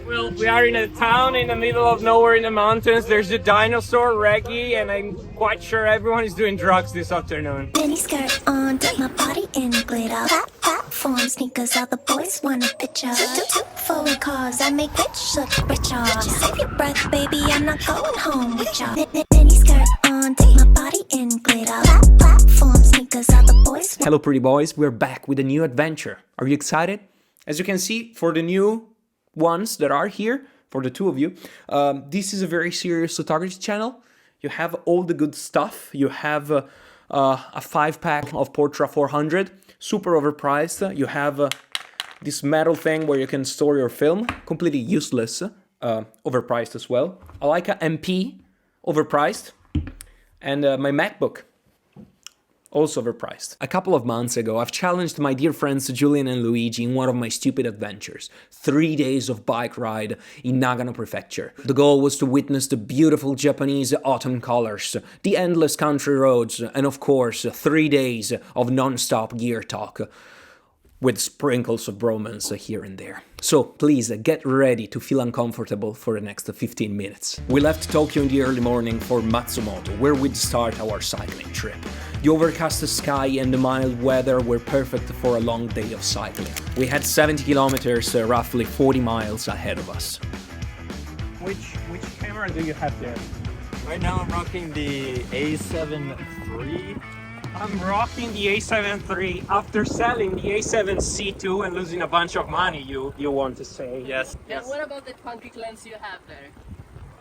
Well, we are in a town in the middle of nowhere in the mountains. There's a dinosaur, Reggie, and I'm quite sure everyone is doing drugs this afternoon. Mini skirt on, dip my body in glitter. Platform sneakers, all the boys want a picture. Two foreign cars, I make rich look richer. Save your breath, baby, I'm not going home with ya. Mini skirt on, dip my body in glitter. Platform sneakers, all the boys. Hello pretty boys, we're back with a new adventure. Are you excited? As you can see, for the new ones that are here, for the two of you, this is a very serious photography channel. You have all the good stuff. You have a 5-pack of Portra 400, super overpriced. You have this metal thing where you can store your film, completely useless, overpriced as well. A LEICA MP, overpriced. And my MacBook, also overpriced. A couple of months ago, I've challenged my dear friends Julian and Luigi in one of my stupid adventures. 3 days of bike ride in Nagano prefecture. The goal was to witness the beautiful Japanese autumn colors, the endless country roads, and of course, 3 days of non-stop gear talk, with sprinkles of bromance here and there. So please get ready to feel uncomfortable for the next 15 minutes. We left Tokyo in the early morning for Matsumoto, where we'd start our cycling trip. The overcast sky and the mild weather were perfect for a long day of cycling. We had 70 kilometers, roughly 40 miles ahead of us. Which camera do you have there? Right now I'm rocking the A7 III. I'm rocking the A7 III after selling the A7 C2 and losing a bunch of money, you want to say. Yes. And what about the pancake lens you have there?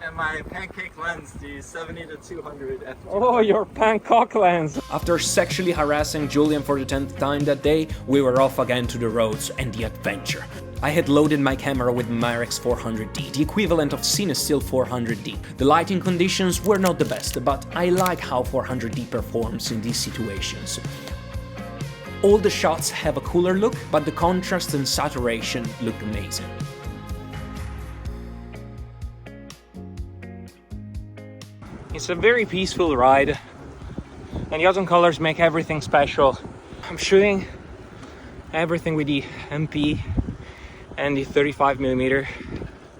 And my pancake lens, the 70-200 f2. Oh, your Bangkok lens. After sexually harassing Julian for the 10th time that day, we were off again to the roads and the adventure. I had loaded my camera with Marex 400D, the equivalent of Cinestill 400D. The lighting conditions were not the best, but I like how 400D performs in these situations. All the shots have a cooler look, but the contrast and saturation look amazing. It's a very peaceful ride, and the autumn colors make everything special. I'm shooting everything with the MP and the 35mm.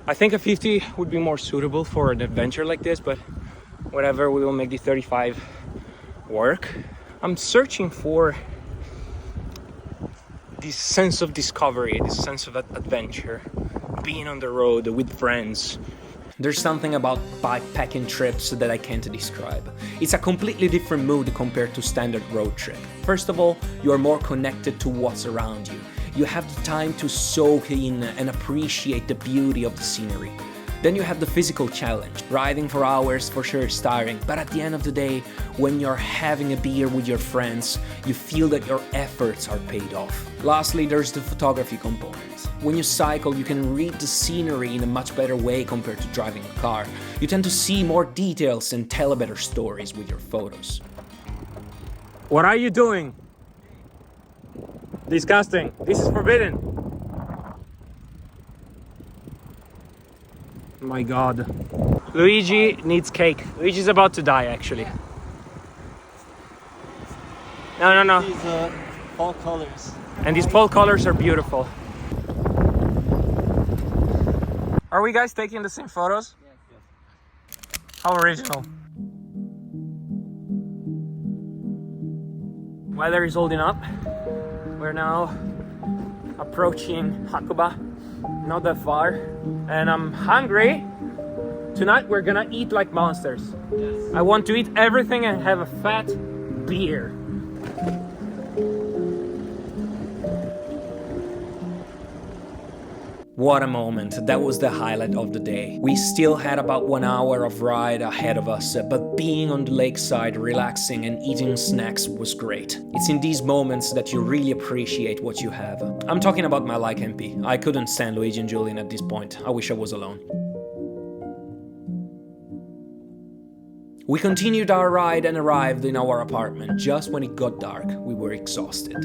I think a 50 would be more suitable for an adventure like this, but whatever, we will make the 35 work. I'm searching for this sense of discovery, this sense of adventure, being on the road with friends. There's something about bikepacking trips that I can't describe. It's a completely different mood compared to standard road trip. First of all, you are more connected to what's around you. You have the time to soak in and appreciate the beauty of the scenery. Then you have the physical challenge. Riding for hours for sure is tiring, but at the end of the day, when you're having a beer with your friends, you feel that your efforts are paid off. Lastly, there's the photography component. When you cycle, you can read the scenery in a much better way compared to driving a car. You tend to see more details and tell better stories with your photos. What are you doing? Disgusting. This is forbidden. My God. Luigi needs cake. Luigi's about to die, actually. No. These fall colors. And these fall colors are beautiful. Are we guys taking the same photos? Yes. How original. Weather is holding up. We're now approaching Hakuba, not that far, and I'm hungry. Tonight we're gonna eat like monsters. Yes. I want to eat everything and have a fat beer. What a moment, that was the highlight of the day. We still had about 1 hour of ride ahead of us, but being on the lakeside, relaxing and eating snacks was great. It's in these moments that you really appreciate what you have. I'm talking about my LEICA MP. I couldn't stand Luigi and Julian at this point. I wish I was alone. We continued our ride and arrived in our apartment. Just when it got dark, we were exhausted.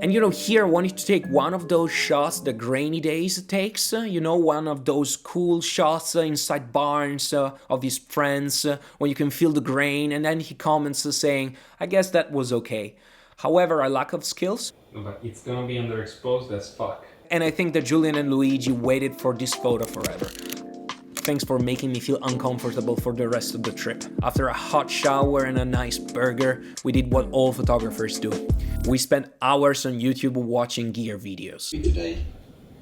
And you know, here I wanted to take one of those shots the Grainy Days takes, you know, one of those cool shots inside barns of his friends when you can feel the grain, and then he comments saying, I guess that was okay. However, I lack of skills. But it's gonna be underexposed as fuck. And I think that Julian and Luigi waited for this photo forever. Thanks for making me feel uncomfortable for the rest of the trip. After a hot shower and a nice burger, we did what all photographers do. We spent hours on YouTube watching gear videos. Today,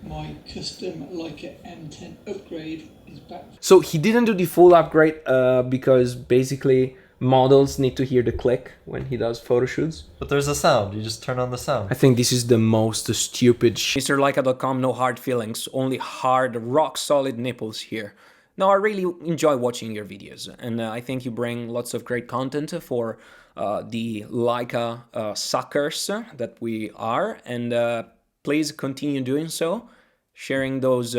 my custom LEICA M upgrade is back. So he didn't do the full upgrade because basically models need to hear the click when he does photo shoots. But there's a sound, you just turn on the sound. I think this is the most stupid MrLeica.com, no hard feelings, only hard, rock-solid nipples here. No, I really enjoy watching your videos, and I think you bring lots of great content for the Leica suckers that we are, and please continue doing so, sharing those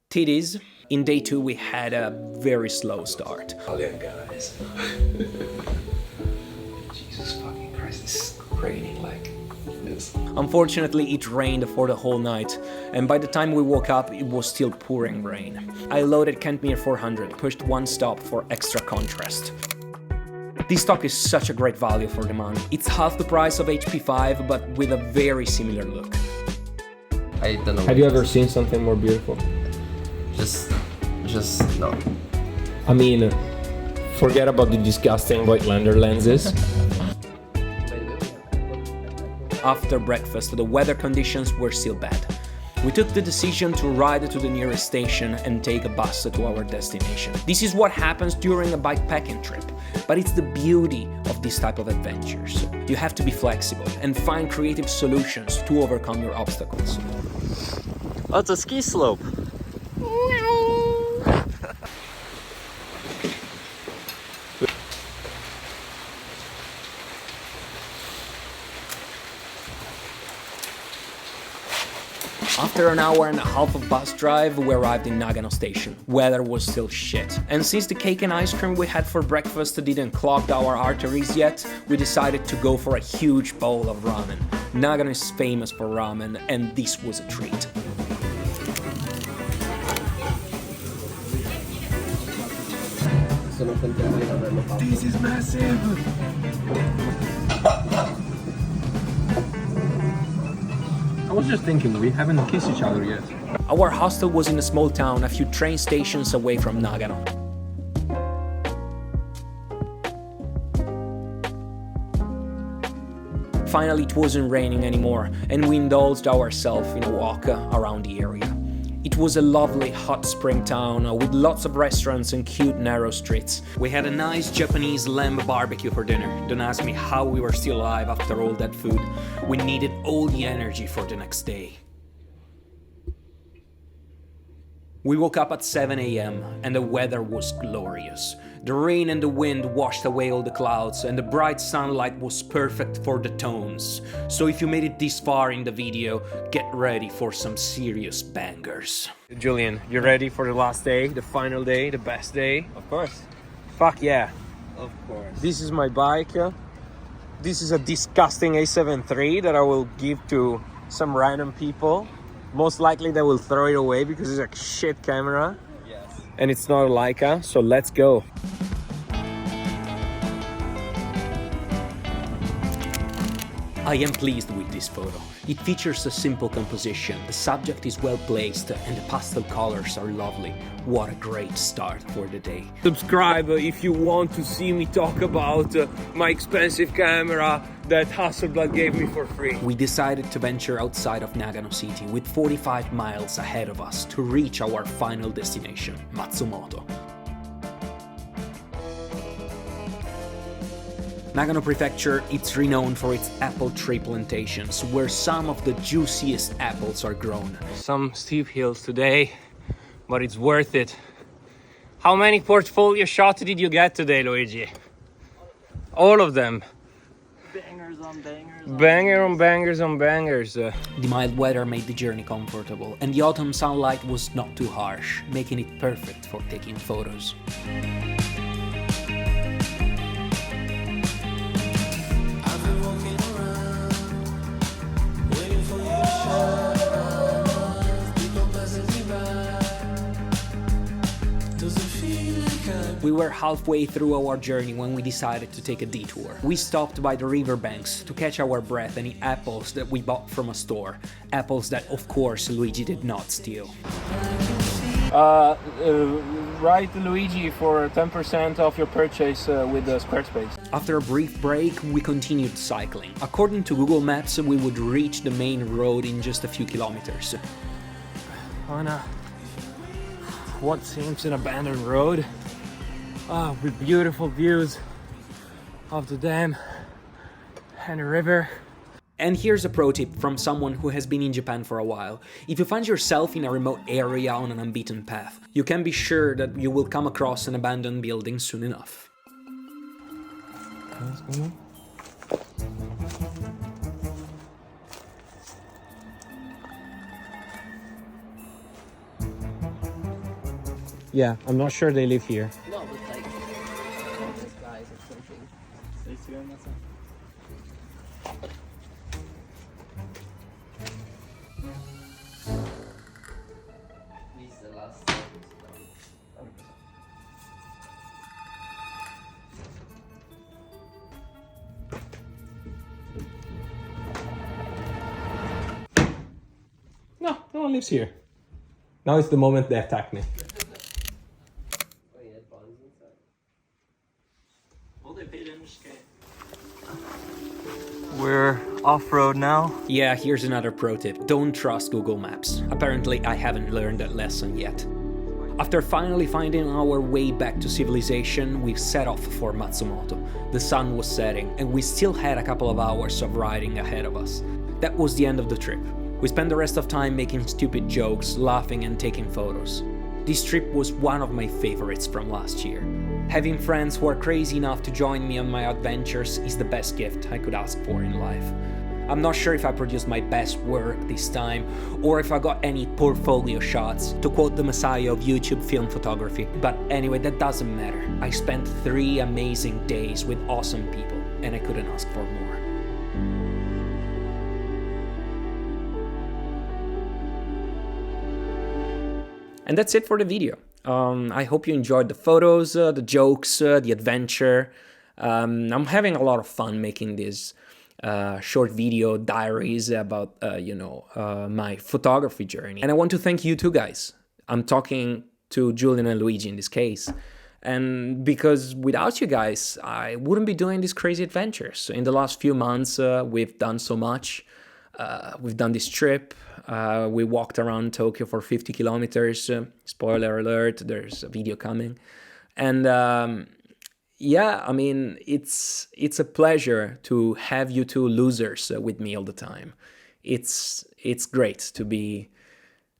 titties. In day 2 we had a very slow start. Italian guys. Jesus fucking Christ, it's raining like this. Unfortunately, it rained for the whole night, and by the time we woke up, it was still pouring rain. I loaded Kentmere 400, pushed one stop for extra contrast. This stock is such a great value for the money. It's half the price of HP5, but with a very similar look. I don't know. Have you ever seen something more beautiful? Just no. I mean, forget about the disgusting Voigtlander lenses. After breakfast, the weather conditions were still bad. We took the decision to ride to the nearest station and take a bus to our destination. This is what happens during a bikepacking trip, but it's the beauty of this type of adventures. You have to be flexible and find creative solutions to overcome your obstacles. Oh, it's a ski slope. After an hour and a half of bus drive, we arrived in Nagano station. Weather was still shit. And since the cake and ice cream we had for breakfast didn't clog our arteries yet, we decided to go for a huge bowl of ramen. Nagano is famous for ramen, and this was a treat. This is massive! I was just thinking, we haven't kissed each other yet. Our hostel was in a small town a few train stations away from Nagano. Finally, it wasn't raining anymore, and we indulged ourselves in a walk around the area. It was a lovely hot spring town with lots of restaurants and cute narrow streets. We had a nice Japanese lamb barbecue for dinner. Don't ask me how we were still alive after all that food. We needed all the energy for the next day. We woke up at 7 AM and the weather was glorious. The rain and the wind washed away all the clouds and the bright sunlight was perfect for the tones. So if you made it this far in the video, get ready for some serious bangers. Julian, you ready for the last day, the final day, the best day? Of course. Fuck yeah. Of course. This is my bike. This is a disgusting A7 III that I will give to some random people. Most likely they will throw it away because it's a shit camera. Yes. And it's not a Leica, so let's go. I am pleased with this photo. It features a simple composition, the subject is well placed, and the pastel colors are lovely. What a great start for the day. Subscribe if you want to see me talk about my expensive camera that Hasselblad gave me for free. We decided to venture outside of Nagano City with 45 miles ahead of us to reach our final destination, Matsumoto. Nagano Prefecture, it's renowned for its apple tree plantations, where some of the juiciest apples are grown. Some steep hills today, but it's worth it. How many portfolio shots did you get today, Luigi? All of them. Bangers on bangers. Banger on bangers on bangers. The mild weather made the journey comfortable, and the autumn sunlight was not too harsh, making it perfect for taking photos. We were halfway through our journey when we decided to take a detour. We stopped by the riverbanks to catch our breath and eat apples that we bought from a store. Apples that, of course, Luigi did not steal. Write Luigi for 10% off your purchase with Squarespace. After a brief break, we continued cycling. According to Google Maps, we would reach the main road in just a few kilometers. On what seems an abandoned road, with beautiful views of the dam and the river. And here's a pro tip from someone who has been in Japan for a while. If you find yourself in a remote area on an unbeaten path, you can be sure that you will come across an abandoned building soon enough. Yeah, I'm not sure they live here. No, but like homeless guys or something. This is the last time. No, no one lives here. Now is the moment they attack me. We're off-road now. Yeah, here's another pro tip. Don't trust Google Maps. Apparently, I haven't learned that lesson yet. After finally finding our way back to civilization, we set off for Matsumoto. The sun was setting, and we still had a couple of hours of riding ahead of us. That was the end of the trip. We spent the rest of time making stupid jokes, laughing and taking photos. This trip was one of my favorites from last year. Having friends who are crazy enough to join me on my adventures is the best gift I could ask for in life. I'm not sure if I produced my best work this time, or if I got any portfolio shots, to quote the messiah of YouTube film photography. But anyway, that doesn't matter. I spent 3 amazing days with awesome people, and I couldn't ask for more. And that's it for the video. I hope you enjoyed the photos, the jokes, the adventure. I'm having a lot of fun making these short video diaries about, my photography journey. And I want to thank you two guys. I'm talking to Julian and Luigi in this case. And because without you guys, I wouldn't be doing these crazy adventures. In the last few months, we've done so much. We've done this trip. We walked around Tokyo for 50 kilometers. Spoiler alert, there's a video coming. And yeah, I mean, it's a pleasure to have you two losers with me all the time. It's great to be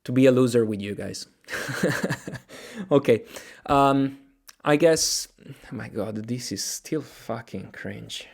a loser with you guys. Okay, I guess, oh my god, this is still fucking cringe.